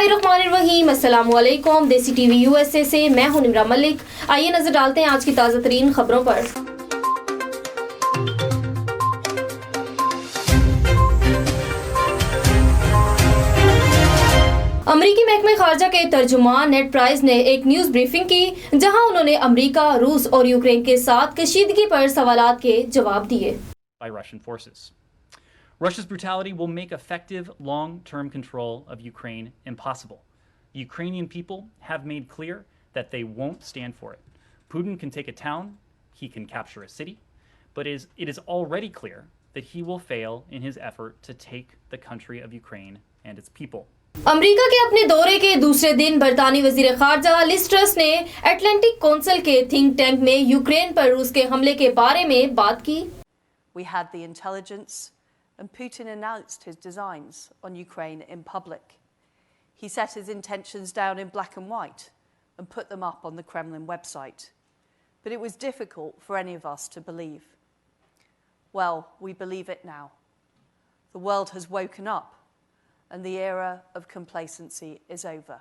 बिस्मिल्लाहिर्रहमानिर्रहीम, अस्सलाम वालेकुम। देसी टीवी USA से मैं हूं निमरा मलिक। आइए नजर डालते हैं आज की ताज़ा तरीन खबरों पर। अमरीकी महकमे खारजा के तर्जुमान नेड प्राइस ने एक न्यूज़ ब्रीफिंग की, जहां उन्होंने अमरीका, रूस और यूक्रेन के साथ कशीदगी पर सवालात के जवाब दिए। Russia's brutality will make effective long-term control of Ukraine impossible. The Ukrainian people have made clear that they won't stand for it. Putin can take a town, he can capture a city, but it is already clear that he will fail in his effort to take the country of Ukraine and its people. अमरीका के अपने दौरे के दूसरे दिन बरतानी वजीर खारजा Liz truss ने Atlantic council के think tank में यूक्रेन पर रूस के हमले के बारे में बात की। We had the intelligence and Putin announced his designs on Ukraine in public. He set his intentions down in black and white and put them up on the Kremlin website. But it was difficult for any of us to believe. Well, we believe it now. The world has woken up and the era of complacency is over.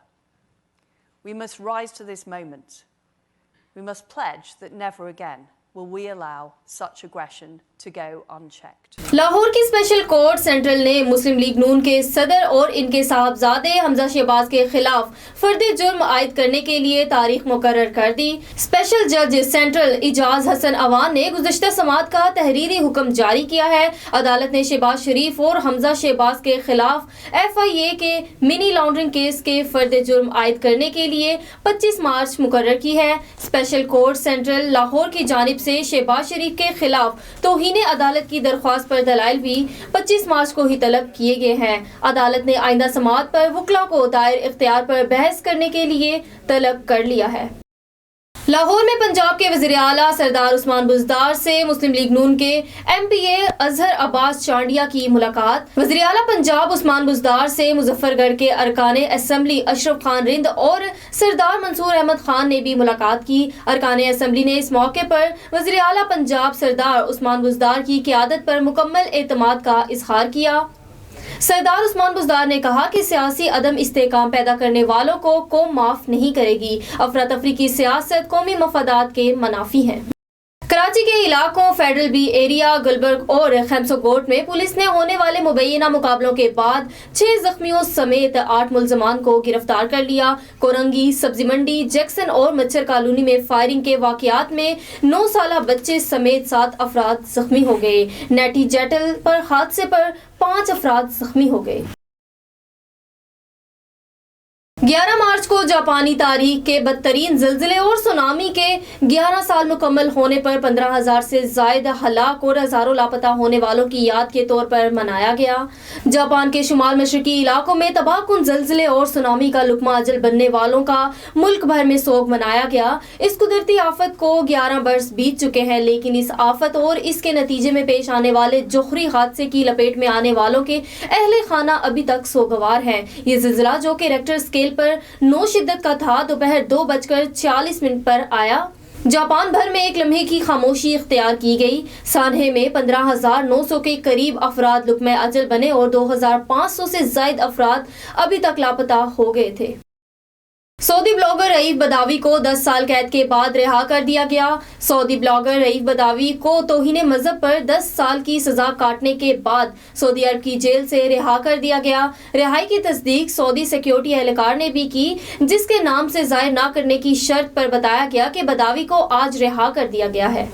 We must rise to this moment. We must pledge that never again will we allow such aggression to go unchecked. Lahore की special court central ने मुस्लिम league नून के सदर और इनके साहबजादे हमजा शहबाज के खिलाफ फर्द जुर्म आयद करने के लिए तारीख मुकर्रर कर दी। स्पेशल जज सेंट्रल इजाज हसन अवान ने गुज़श्ता समात का तहरीरी हुक्म जारी किया है। अदालत ने शहबाज शरीफ और हमजा शहबाज के खिलाफ FIA के मिनी लॉन्ड्रिंग केस के फर्द जुर्म आयद करने के लिए 25 मार्च मुकर्रर की है। स्पेशल कोर्ट सेंट्रल लाहौर की जानिब से शहबाज शरीफ के खिलाफ तौहीन अदालत की दरख्वास्त पर दलाइल भी 25 मार्च को ही तलब किए गए हैं। अदालत ने आइंदा समाअत पर वकला को दायर इख्तियार पर बहस करने के लिए तलब कर लिया है। लाहौर में पंजाब के वज़ीर आला सरदार उस्मान बुज़दार से मुस्लिम लीग नून के MPA अजहर अब्बास चांडिया की मुलाकात। वज़ीर आला पंजाब उस्मान बुज़दार से मुजफ्फरगढ़ के अरकाने असम्बली अशरफ खान रिंद और सरदार मंसूर अहमद खान ने भी मुलाकात की। अरकाने असम्बली ने इस मौके पर वज़ीर आला पंजाब सरदार उस्मान बुज़दार की क़यादत पर मुकम्मल एतमाद का इज़हार किया। सरदार उस्मान बुज़दार ने कहा कि सियासी अदम इस्तेहकाम पैदा करने वालों को कौम माफ नहीं करेगी। अफरा तफरी की सियासत कौमी मफादात के मनाफी है। कराची के इलाकों फेडरल बी एरिया, गुलबर्ग और खैमसोगोट में पुलिस ने होने वाले मुबैना मुकाबलों के बाद 6 जख्मियों समेत 8 मुल्ज़मान को गिरफ्तार कर लिया। कोरंगी, सब्जी मंडी, जैक्सन और मच्छर कॉलोनी में फायरिंग के वाकयात में 9 साला बच्चे समेत 7 अफराद जख्मी हो गए। नेटी जेटल पर हादसे पर 5 अफराद जख्मी हो गए। 11 मार्च को जापानी तारीख के बदतरीन ज़िलज़िले और सुनामी के 11 साल मुकम्मल होने पर 15,000 से ज़ायद हलाक और हज़ारों लापता होने वालों की याद के तौर पर मनाया गया। जापान के शुमाल मशरकी इलाकों में तबाहकुन ज़िलज़िले और सुनामी का लुकमा अजल बनने वालों का मुल्क भर में सोग मनाया गया। इस कुदरती आफत को 11 बरस बीत चुके हैं, लेकिन इस आफत और इसके नतीजे में पेश आने वाले जोहरी हादसे की लपेट में आने वालों के अहले खाना अभी तक सोगवार हैं। ये ज़िलज़िला जो कि रेक्टर स्केल पर 9 शिद्दत का था, दोपहर 2:40 पर आया। जापान भर में एक लम्हे की खामोशी इख्तियार की गई। सानहे में 15,900 के करीब अफराद लुकमे अजल बने और 2,500 से ज़ायद अफराद अभी तक लापता हो गए थे। सऊदी ब्लॉगर रईफ बदावी को 10 साल कैद के बाद रिहा कर दिया गया। सऊदी ब्लॉगर रईफ बदावी को तौहीन मज़हब पर 10 साल की सजा काटने के बाद सऊदी अरब की जेल से रिहा कर दिया गया। रिहाई की तस्दीक सऊदी सिक्योरिटी एहलकार ने भी की, जिसके नाम से ज़ाहिर न करने की शर्त पर बताया गया कि बदावी को आज रिहा कर दिया गया है।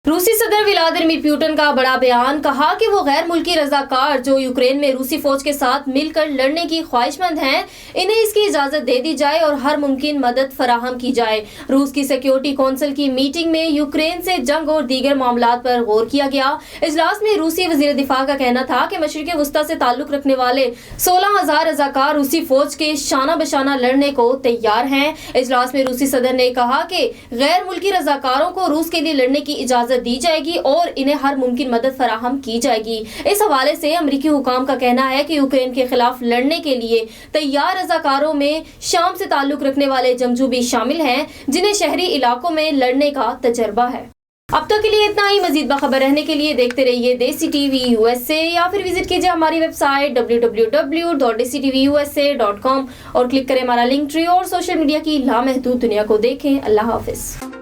रूसी सदर व्लादिमीर पुतिन का बड़ा बयान, कहा कि वो गैर मुल्की रजाकार जो यूक्रेन में रूसी फौज के साथ मिलकर लड़ने की ख्वाहिशमंद हैं, इन्हें इसकी इजाजत दे दी जाए और हर मुमकिन मदद फराहम की जाए। रूस की सिक्योरिटी काउंसिल की मीटिंग में यूक्रेन से जंग और दीगर मामलात पर गौर किया गया। इजलास में रूसी वजीर दिफा का कहना था कि मशरिक़ वस्ता से ताल्लुक रखने वाले 16,000 रजाकार रूसी फौज के शाना बशाना लड़ने को तैयार हैं। इजलास में रूसी सदर ने कहा कि गैर मुल्की रजाकारों को रूस के लिए लड़ने की इजाजत दी जाएगी और इन्हें हर मुमकिन मदद फराहम की जाएगी। इस हवाले से अमरीकी हुकाम का कहना है कि यूक्रेन के खिलाफ लड़ने के लिए तैयार रजाकारों में शाम से ताल्लुक रखने वाले जंगजू भी शामिल हैं, जिन्हें शहरी इलाकों में लड़ने का तजर्बा है। اب تک کے لیے اتنا ہی. مزید باخبر رہنے کے لیے دیکھتے رہیے دیسی ٹی وی USA یا پھر وزٹ کیجیے ہماری ویب سائٹ www.dctvusa.com اور کلک کریں ہمارا لنک ٹری اور سوشل میڈیا کی لامحدود دنیا کو دیکھیں. اللہ حافظ.